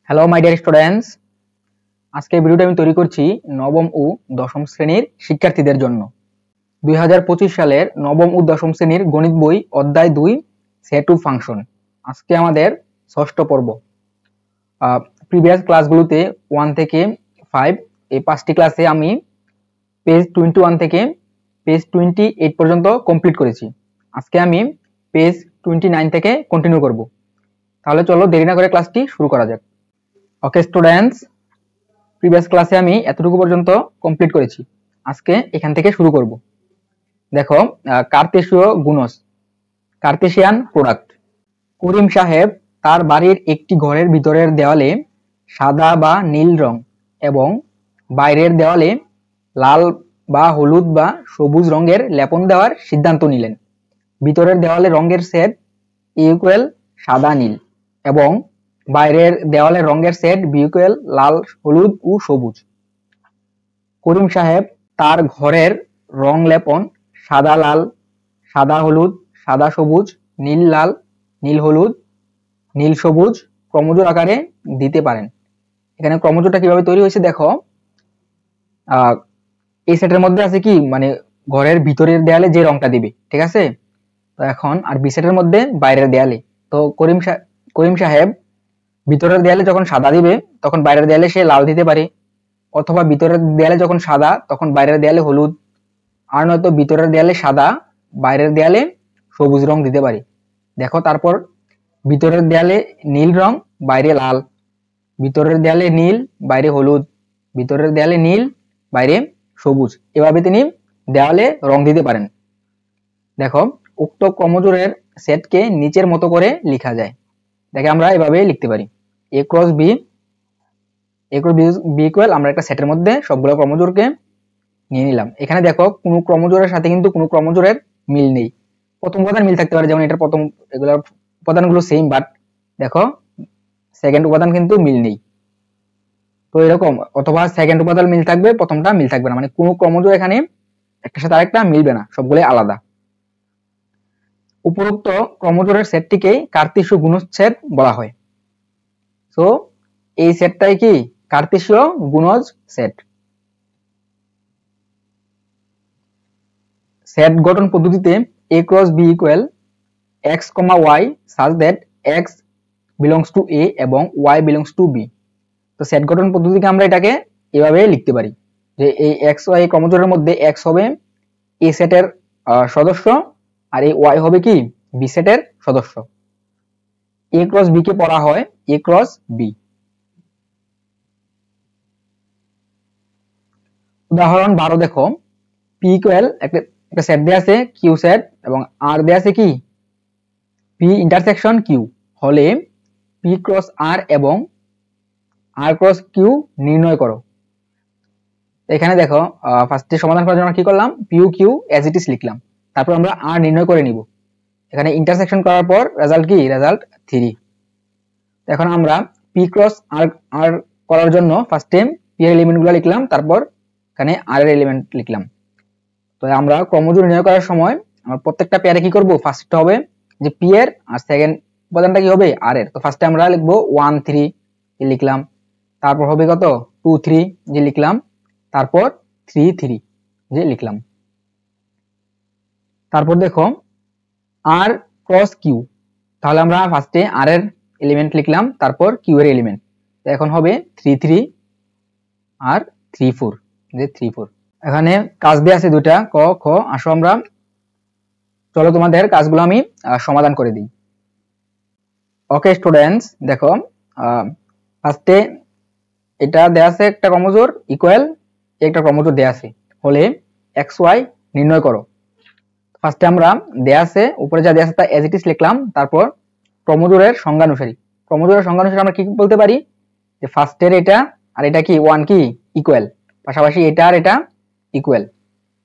Hello my dear students, আজকে ভিডিওটা আমি তৈরি করছি নবম ও দশম শ্রেণীর শিক্ষার্থীদের জন্য। 2025 সালের নবম ও দশম শ্রেণীর গণিত বই অধ্যায় 2 সেট অফ ফাংশন। আজকে আমাদের ষষ্ঠ পর্ব। প্রিভিয়াস ক্লাসগুলোতে 1 থেকে 5 এই 5টি ক্লাসে আমি পেজ 21 থেকে পেজ 28 পর্যন্ত কমপ্লিট করেছি। আজকে আমি পেজ 29 থেকে কন্টিনিউ করব। তাহলে চলো দেরি না করে ক্লাসটি শুরু করা যাক। ওকে স্টুডেন্টস, প্রিভিয়াস ক্লাসে আমি এতটুকু পর্যন্ত কমপ্লিট করেছি। আজকে এখান থেকে শুরু করব। দেখো, কার্তেশীয় গুণজ, কার্তেশিয়ান প্রোডাক্ট। করিম সাহেব তার বাড়ির একটি ঘরের ভিতরের দেওয়ালে সাদা বা নীল রং এবং বাইরের দেওয়ালে লাল বা হলুদ বা সবুজ রঙের লেপন দেওয়ার সিদ্ধান্ত নিলেন। ভিতরের দেওয়ালে রঙের সেট ইকুয়াল সাদা নীল এবং বাইরের দেওয়ালের রঙের সেট বিউকুয়াল লাল হলুদ ও সবুজ। করিম সাহেব তার ঘরের রং লেপন সাদা লাল, সাদা হলুদ, সাদা সবুজ, নীল লাল, নীল হলুদ, নীল সবুজ ক্রমজোড় আকারে দিতে পারেন। এখানে ক্রমজোড়টা কিভাবে তৈরি হয়েছে দেখো, এই সেটের মধ্যে আছে কি, মানে ঘরের ভিতরের দেয়ালে যে রংটা দিবে, ঠিক আছে। তো এখন আর বি সেটের মধ্যে বাইরের দেয়ালে। তো করিম সাহেব ভিতরের দেয়ালে যখন সাদা দিবে তখন বাইরের দেয়ালে সে লাল দিতে পারে, অথবা ভিতরের দেয়ালে যখন সাদা তখন বাইরের দেয়ালে হলুদ, আর নয়তো ভিতরের দেয়ালে সাদা বাইরের দেয়ালে সবুজ রং দিতে পারে। দেখো, তারপর ভিতরের দেয়ালে নীল রং বাইরে লাল, ভিতরের দেয়ালে নীল বাইরে হলুদ, ভিতরের দেয়ালে নীল বাইরে সবুজ, এভাবে তিনি দেওয়ালে রং দিতে পারেন। দেখো, উক্ত ক্রমজোড়ের সেটকে নিচের মতো করে লেখা যায়। দেখে আমরা এভাবে লিখতে পারি, a ক্রস b ইকুয়াল, আমরা একটা সেটের মধ্যে সবগুলো ক্রমজোড়কে নিয়ে নিলাম। এখানে দেখো, কোনো ক্রমজোড়ের সাথে কিন্তু কোনো ক্রমজোড়ের মিল নেই। প্রথম উপাদান মিল থাকতে পারে, যেমন এটার প্রথম এগুলোর উপাদানগুলো সেম, বাট দেখো সেকেন্ড উপাদান কিন্তু মিল নেই। তো এরকম, অথবা সেকেন্ড উপাদান মিল থাকবে, প্রথমটা মিল থাকবে না, মানে কোনো ক্রমজোড় এখানে একটার সাথে আরেকটা মিলবে না, সবগুলোই আলাদা। উপরোক্ত ক্রমজোড়ের সেটটিকেই কার্তেশীয় গুণজ সেট বলা হয়। সো এই সেটটাই কি কার্তেশীয় গুণজ সেট। সেট গঠন পদ্ধতিতে a cross b equal x, y such that x belongs to a এবং y belongs to b। তো সেট গঠন পদ্ধতিকে আমরা এটাকে এভাবে লিখতে পারি যে এই x y ক্রমজোড়ের মধ্যে x হবে a সেটের সদস্য আর এই y হবে কি b সেটের সদস্য। a ক্রস b কে পড়া হয় a ক্রস b। উদাহরণ 12 দেখো, p ইকুয়াল একটা সেট দেয়া আছে q সেট এবং r দেয়া আছে কি p ইন্টারসেকশন q হলে p ক্রস r এবং r ক্রস q নির্ণয় করো। এখানে দেখো, ফার্স্টে সমাধান করার জন্য কি করলাম, p q as it is লিখলাম, তারপর আমরা r নির্ণয় করে নিব। এখানে ইন্টারসেকশন করার পর রেজাল্ট কি, রেজাল্ট 3। এখন আমরা p ক্রস r করার জন্য ফার্স্টে p এর এলিমেন্টগুলো লিখলাম, তারপর এখানে r এর এলিমেন্ট লিখলাম। তো আমরা ক্রমজোড় নির্ণয় করার সময় আমরা প্রত্যেকটা পেয়ারে কি করব, ফার্স্ট হবে যে p এর আর সেকেন্ড উপাদানটা কি হবে r এর। তো ফার্স্টে আমরা লিখবো 1 3 যে লিখলাম, তারপর হবে কত 2 3 যে লিখলাম, তারপর 3 3 যে লিখলাম। তারপর দেখো r ক্রস q, তাহলে আমরা ফার্স্টে r এর এলিমেন্ট লিখলাম, তারপর q এর এলিমেন্ট। তো এখন হবে 3 3 আর 3 4 যে 3 4। এখানে কাজ দেয়া আছে দুটা, ক খ। আসো আমরা, চলো তোমাদের কাজগুলো আমি সমাধান করে দিই। ওকে স্টুডেন্টস, দেখো ফার্স্টে এটা দেয়া আছে একটা ক্রমজোড় ইকুয়াল একটা ক্রমজোড় দেয়া আছে হলে xy নির্ণয় করো। ফার্স্টে আমরা দেয়া আছে উপরে যা দেয়া আছে তা as it is লিখলাম, তারপর ক্রমজোড়ের সংজ্ঞানুসারী। ক্রমজোড়ের সংজ্ঞানুসারী আমরা কি বলতে পারি যে ফার্স্টের এটা আর এটা কি 1 কি ইকুয়াল, পাশাপাশি এটা আর এটা ইকুয়াল।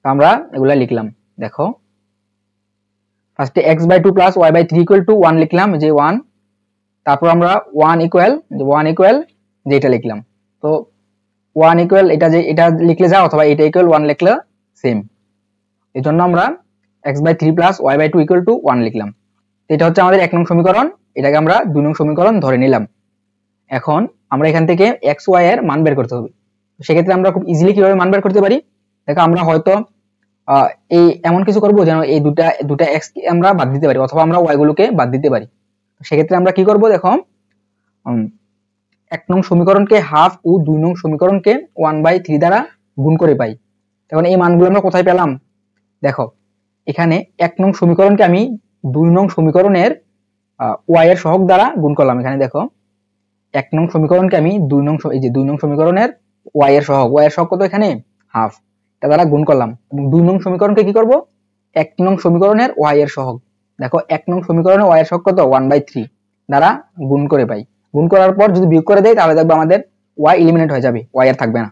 তো আমরা এগুলা লিখলাম। দেখো ফার্স্টে x/2 plus y/3 equal to 1 লিখলাম, যে 1। তারপর আমরা 1 ইকুয়াল যে এটা লিখলাম। তো 1 ইকুয়াল এটা যে এটা লিখলে যা, অথবা এটা ইকুয়াল 1 লিখলে সেম। এজন্য আমরা x/3 plus y/2 equal to 1 লিখলাম। এটা হচ্ছে আমাদের 1 নং সমীকরণ, এটাকে আমরা 2 নং সমীকরণ ধরে নিলাম। এখন আমরা এখান থেকে x y এর মান বের করতে হবে। সেক্ষেত্রে আমরা খুব ইজিলি কিভাবে মান বের করতে পারি, দেখো আমরা হয়তো এই এমন কিছু করব যেন এই দুটা x কে আমরা বাদ দিতে পারি, অথবা আমরা y গুলোকে বাদ দিতে পারি। সেক্ষেত্রে আমরা কি করব, দেখো 1 নং সমীকরণকে হাফ ও 2 নং সমীকরণকে 1/3 দ্বারা গুণ করে পাই। এখন এই মানগুলো আমরা কোথায় পেলাম, দেখো এখানে 1 নং সমীকরণকে আমি 2 নং সমীকরণের y এর সহগ দ্বারা গুণ করলাম। এখানে দেখো 1 নং সমীকরণকে আমি 2 নং এই যে 2 নং সমীকরণের y এর সহগ কত, এখানে হাফ, এটা দ্বারা গুণ করলাম। এবং 2 নং সমীকরণকে কি করব, 1 নং সমীকরণের y এর সহগ, দেখো 1 নং সমীকরণের y এর সহগ কত 1/3 দ্বারা গুণ করে পাই। গুণ করার পর যদি বিয়োগ করে দেই তাহলে দেখবো আমাদের y এলিমিনেট হয়ে যাবে, y আর থাকবে না।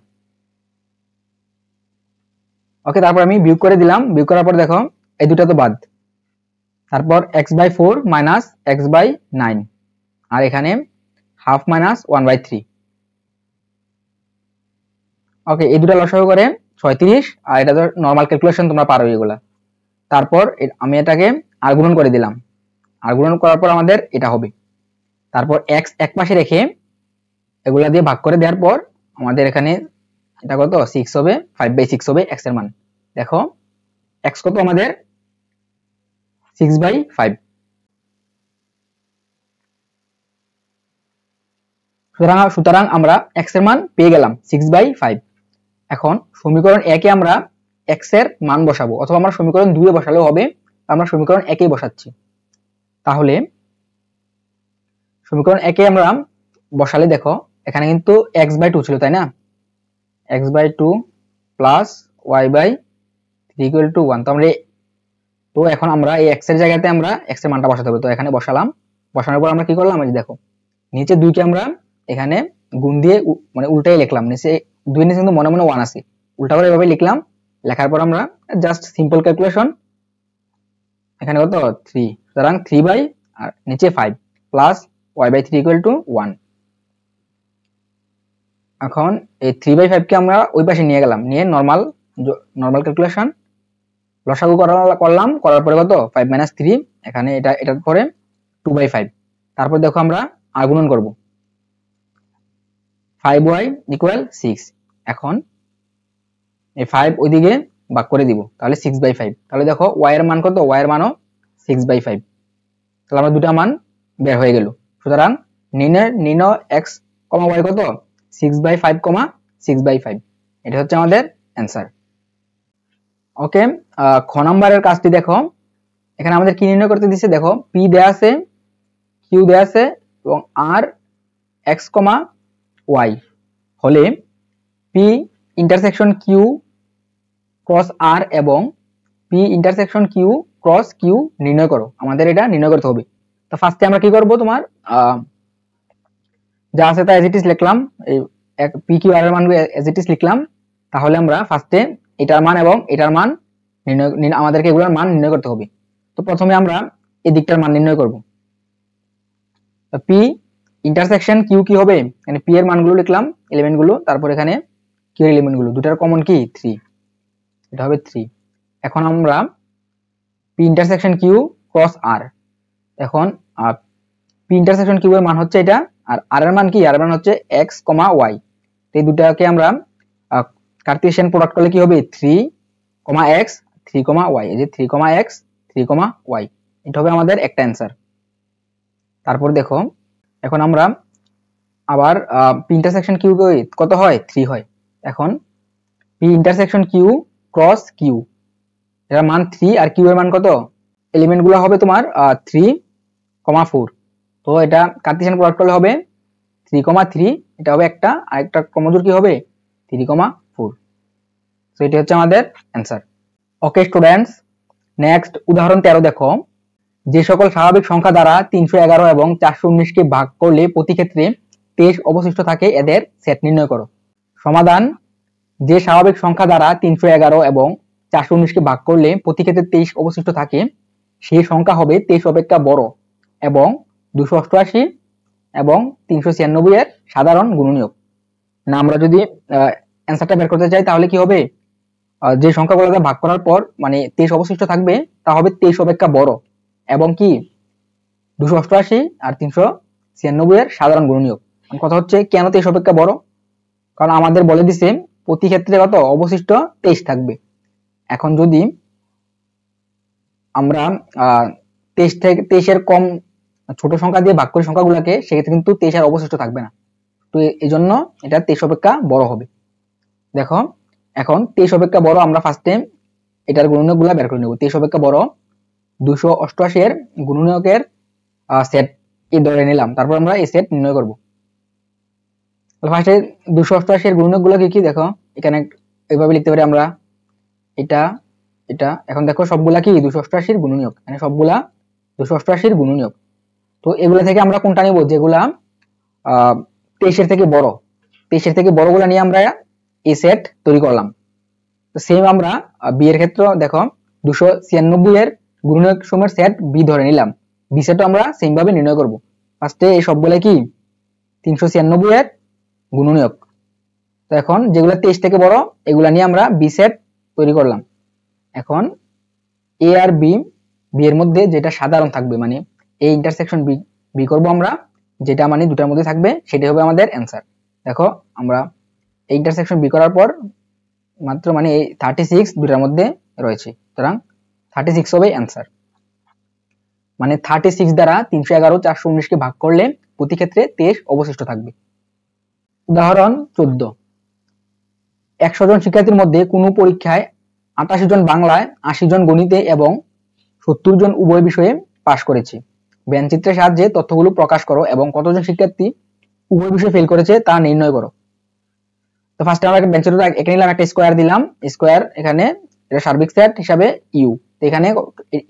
ওকে, তারপর আমি বিয়োগ করে দিলাম, বিয়োগ করার পর দেখো এই দুটো তো বাদ, তারপর x/4 মাইনাস x/9, আর এখানে হাফ মাইনাস 1/3। ওকে, এই দুটো লসাগু করে 36, আর এটা তো নরমাল ক্যালকুলেশন, তোমরা পারো এগুলা। তারপর আমি এটাকে আর গুণন করে দিলাম, আর গুণন করার পর আমাদের এটা হবে। তারপর x এক পাশে রেখে এগুলা দিয়ে ভাগ করে দেওয়ার পর আমাদের এখানে এটা কত 6 হবে, 5/6 হবে x এর মান। দেখো x কত আমাদের 6/5। সুতরাং আমরা x এর মান পেয়ে গেলাম 6/5। এখন সমীকরণ 1 এ আমরা x এর মান বসাবো, অথবা আমরা সমীকরণ 2 এ বসালেও হবে, আমরা সমীকরণ 1 এ বসাচ্ছি। তাহলে সমীকরণ 1 এ আমরা বসালে দেখো এখানে কিন্তু x/2 ছিল, তাই না, x/2 প্লাস y/3 = 1। তো এখন আমরা এই x এর জায়গাতে আমরা x এর মানটা বসাতে হবে। তো এখানে বসালাম, বসানোর পর আমরা কি করলাম, এই দেখো নিচে 2 কে আমরা এখানে গুণ দিয়ে মানে উল্টাই লিখলাম, নিচে 2 এর নিচে কিন্তু মনে মনে 1 আছে, উল্টা করে এভাবে লিখলাম। লেখার পর আমরা জাস্ট সিম্পল ক্যালকুলেশন, এখানে কত 3, সুতরাং 3 আর নিচে 5 প্লাস y/3 = 1। এখন এই 3/5 কে আমরা ওই পাশে নিয়ে গেলাম, নিয়ে নরমাল ক্যালকুলেশন লসাগু করলাম, করার পরে কত 5 - 3, এখানে এটার পরে 2/5। তারপর দেখো আমরা আর গুণন করব, 5y = 6। এখন এই 5 ওইদিকে ভাগ করে দিব, তাহলে 6/5। তাহলে দেখো y এর মান কত, y এর মানও 6/5। তাহলে আমরা দুটো মান বের হয়ে গেল। সুতরাং নির্ণয় x, y কত 6/5, 6/5। এটা হচ্ছে আমাদের অ্যান্সার। ওকে, খ নাম্বারের কাজটি দেখো, এখানে আমাদের কি নির্ণয় করতে দিচ্ছে, দেখো p দেয়া আছে, q দেয়া আছে এবং r x, y হলে p intersection q cross r এবং p intersection q cross q নির্ণয় করো। আমাদের এটা নির্ণয় করতে হবে। তো ফার্স্টে আমরা কি করব, তোমার যা আছে তা এজ ইট ইজ লিখলাম, এই p q r এর মানগুলো এজ ইট ইজ লিখলাম। তাহলে আমরা ফার্স্টে এটার মান এবং এটার মান আমাদেরকে এগুলোর মান নির্ণয় করতে হবে। তো প্রথমে আমরা এই দিকটার মান নির্ণয় করব। তো p ইন্টারসেকশন q কি হবে, মানে p এর মানগুলো লিখলাম, এলিমেন্ট গুলো, তারপর এখানে q এর এলিমেন্ট গুলো, দুটার কমন কি 3, এটা হবে 3। এখন আমরা p intersection q cross r, এখন p ইন্টারসেকশন q এর মান হচ্ছে এটা, আর r এর মান কি, r এর মান হচ্ছে x, y। এই দুটাকে আমরা কার্টেসিয়ান প্রোডাক্ট করলে কি হবে 3x 3y, এই যে 3x 3y, এটা হবে আমাদের একটা অ্যান্সার। তারপর দেখো এখন আমরা আবার p ইন্টারসেকশন q কত হয় 3 হয়। এখন p intersection q cross q, এর মান 3 আর q এর মান কত, এলিমেন্ট গুলো হবে তোমার 3, 4। তো এটা কার্টেসিয়ান প্রোডাক্ট করলে হবে 3, 3, এটা হবে একটা, আর একটা ক্রমজোড় কি হবে 3, 4। সো এটা হচ্ছে আমাদের অ্যান্সার। ওকে স্টুডেন্টস, নেক্সট উদাহরণ 13 দেখো, যে সকল স্বাভাবিক সংখ্যা দ্বারা 311 এবং 419 কে ভাগ করলে প্রতি ক্ষেত্রে 23 অবশিষ্ট থাকে, এদের সেট নির্ণয় করো। সমাধান, যে স্বাভাবিক সংখ্যা দ্বারা 311 এবং 419 কে ভাগ করলে প্রতি ক্ষেত্রে 23 অবশিষ্ট থাকে, সেই সংখ্যা হবে 23 অপেক্ষা বড় এবং 288 এবং 396 এর সাধারণ গুণনীয়ক। না আমরা যদি অ্যান্সারটা বের করতে চাই তাহলে কি হবে, যে সংখ্যাগুলো ভাগ করার পর মানে 23 অবশিষ্ট থাকবে তা হবে 23 অপেক্ষা বড় এবং কি 288 আর 396 এর সাধারণ গুণনীয়ক। কথা হচ্ছে কেন 23 অপেক্ষা বড়, কারণ আমাদের বলে দিছে প্রতি ক্ষেত্রে কত অবশিষ্ট 23 থাকবে। এখন যদি আমরা 23 এর কম ছোট সংখ্যা দিয়ে ভাগ করি সংখ্যাগুলোকে, সেক্ষেত্রে কিন্তু 23 এর অবশিষ্ট থাকবে না। তো এই জন্য এটা 23 অপেক্ষা বড় হবে। দেখো এখন 23 অপেক্ষা বড়, আমরা ফার্স্টে এটার গুণনীয়কগুলো বের করে নেব। 23 অপেক্ষা বড় 288 এর গুণনীয়কের সেট কি ধরে নিলাম, তারপর আমরা এই সেট নির্ণয় করব। ফার্স্টে 288 এর গুণনীয়কগুলো কি কি দেখো, এখানে এইভাবে লিখতে পারি আমরা, এটা এটা। এখন দেখো সবগুলা কি 288 এর গুণনীয়ক, মানে সবগুলা 288 এর গুণনীয়ক। তো এগুলা থেকে আমরা কোনটা নিব, যেগুলা 23 এর থেকে বড়, 23 এর থেকে বড়গুলা নিয়ে আমরা এই সেট তৈরি করলাম। তো সেম আমরা বি এর ক্ষেত্রে দেখো 296 এর গুণনীয়ক সমূহের সেট বি ধরে নিলাম, বি সেটও আমরা সেম ভাবে নির্ণয় করব। ফার্স্টে এই সবগুলা কি 396 এর গুণনীয়ক। তো এখন যেগুলা 23 থেকে বড় এগুলা নিয়ে আমরা বি সেট তৈরি করলাম। এখন এ আর বি, বি এর মধ্যে যেটা সাধারণ থাকবে, মানে এই ইন্টারসেকশন বি বি করব আমরা, যেটা মানে দুটার মধ্যে থাকবে সেটাই হবে আমাদের অ্যান্সার। দেখো আমরা এই ইন্টারসেকশন বি করার পর মাত্র মানে এই 36 দুটার মধ্যে রয়েছে, সুতরাং 36 হবে অ্যান্সার। মানে 36 দ্বারা 311 419 কে ভাগ করলে প্রতি ক্ষেত্রে 23 অবশিষ্ট থাকবে। উদাহরণ 14, 100 জন শিক্ষার্থীর মধ্যে কোনো পরীক্ষায় 88 জন বাংলায়, 80 জন গণিতে এবং 70 জন উভয় বিষয়ে পাশ করেছে। ব্যঞ্চিত্রের সাহায্যে তথ্যগুলো প্রকাশ করো এবং কতজন শিক্ষার্থী উভয় বিষয়ে ফেল করেছে তা নির্ণয় করো। তো ফার্স্টে আমরা ব্যঞ্চিত্র এখানে নিলাম, একটা স্কয়ার দিলাম, স্কয়ার এখানে এটা সার্বিক সেট হিসাবে ইউ, তো এখানে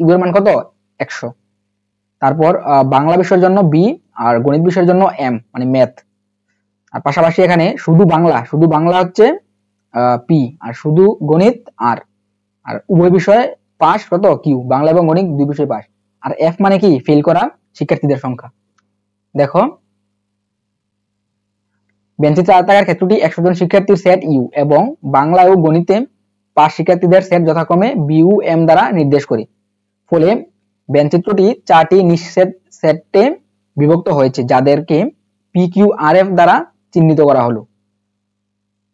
ইউ এর মান কত 100। তারপর বাংলা বিষয়ের জন্য বি আর গণিত বিষয়ের জন্য এম মানে ম্যাথ। আর পাশাপাশি এখানে শুধু বাংলা হচ্ছে পি, আর শুধু গণিত আর আর উভয় বিষয়ে পাস কত কিউ, বাংলা এবং গণিত দুই বিষয়ে পাস। আর এফ মানে কি ফেল করা শিক্ষার্থীদের সংখ্যা। দেখো বেঞ্চিত্র আয়তাকার ক্ষেত্রটি 100 জন শিক্ষার্থীর সেট ইউ এবং বাংলা ও গণিতে পাস শিক্ষার্থীদের সেট যথাক্রমে বি ও এম দ্বারা নির্দেশ করে। ফলে বেঞ্চিত্রটি 4টি নিঃসেট সেটে বিভক্ত হয়েছে, যাদেরকে পি কিউ আর এফ দ্বারা চিহ্নিত করা হলো।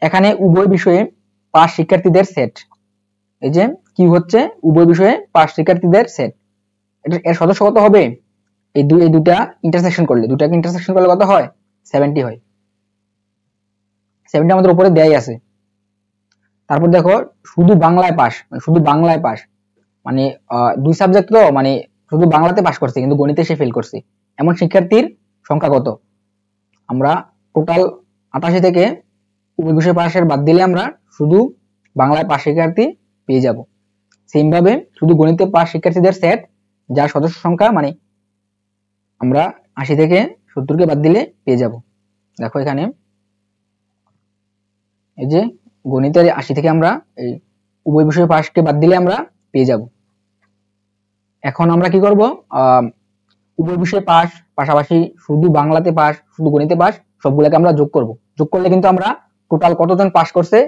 এখানে উভয় বিষয়ে পাস শিক্ষার্থীদের সেট, এই যে কিউ হচ্ছে উভয় বিষয়ে পাস শিক্ষার্থীদের সেট। এর সদস্য কত হবে, এই দুটা ইন্টারসেকশন করলে, দুটাকে ইন্টারসেকশন করলে কত হয় 70 হয়। 70 আমাদের উপরে দেয়াই আছে। তারপর দেখো শুধু বাংলায় পাস, মানে দুই সাবজেক্ট তো, মানে শুধু বাংলাতে পাস করছে কিন্তু গণিতে সে ফেল করছে, এমন শিক্ষার্থীর সংখ্যা কত। আমরা টোটাল 88 থেকে উভয় বিষয় পাশের বাদ দিলে আমরা শুধু বাংলায় পাস শিক্ষার্থী পেয়ে যাব। সেম ভাবে শুধু গণিতে পাস শিক্ষার্থীদের সেট যার সদস্য সংখ্যা মানে আমরা 80 থেকে 70 কে বাদ দিলে পেয়ে যাব। দেখো এখানে এই যে গণিতের 80 থেকে আমরা এই উভয় বিষয় পাসকে বাদ দিলে আমরা পেয়ে যাব। এখন আমরা কি করব, উভয় বিষয় পাস পাশাপাশি শুধু বাংলাতে পাস, শুধু গণিতে পাস সবগুলোকে আমরা যোগ করব। যোগ করলে কিন্তু আমরা টোটাল কতজন পাস করছে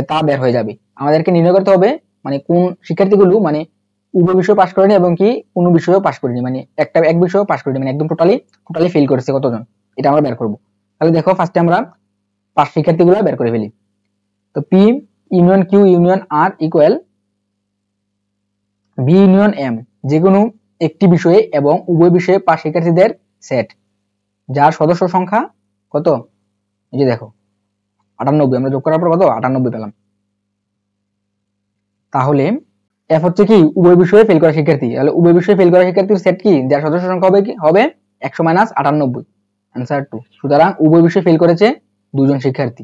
তা বের হয়ে যাবে। আমাদেরকে নির্ণয় করতে হবে মানে কোন শিক্ষার্থীগুলো মানে উভয় বিষয় পাস করেনি এবং কি কোনো বিষয়েও পাস করেনি, মানে এক বিষয়েও পাস করেনি, মানে একদম টোটালি ফেল করেছে কতজন, এটা আমরা বের করব। তাহলে দেখো ফার্স্টে আমরা পাস শিক্ষার্থীগুলো বের করে ফেলি। তো পি ইউনিয়ন কিউ ইউনিয়ন আর ইকুয়াল বি ইউনিয়ন এম, যে কোনো একটি বিষয়ে এবং উভয় বিষয়ে পাস শিক্ষার্থীদের সেট যার সদস্য সংখ্যা কত, এই যে দেখো 98, আমরা যোগ করার পর কত 98 পেলাম। তাহলে এফ হচ্ছে কি উভয় বিষয়ে ফেল করা শিক্ষার্থী, তাহলে উভয় বিষয়ে ফেল করা শিক্ষার্থীর সেট কি যার সদস্য সংখ্যা হবে 100 - 98, आंसर 2। সুতরাং উভয় বিষয়ে ফেল করেছে দুজন শিক্ষার্থী।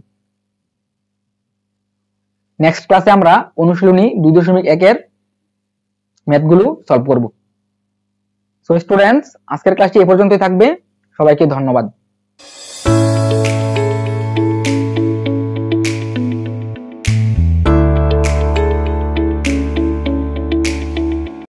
নেক্সট ক্লাসে আমরা অনুশীলনী 2.1 এর ম্যাথগুলো সলভ করব। সো স্টুডেন্টস, আজকের ক্লাসটি এই পর্যন্তই থাকবে। সবাইকে ধন্যবাদ।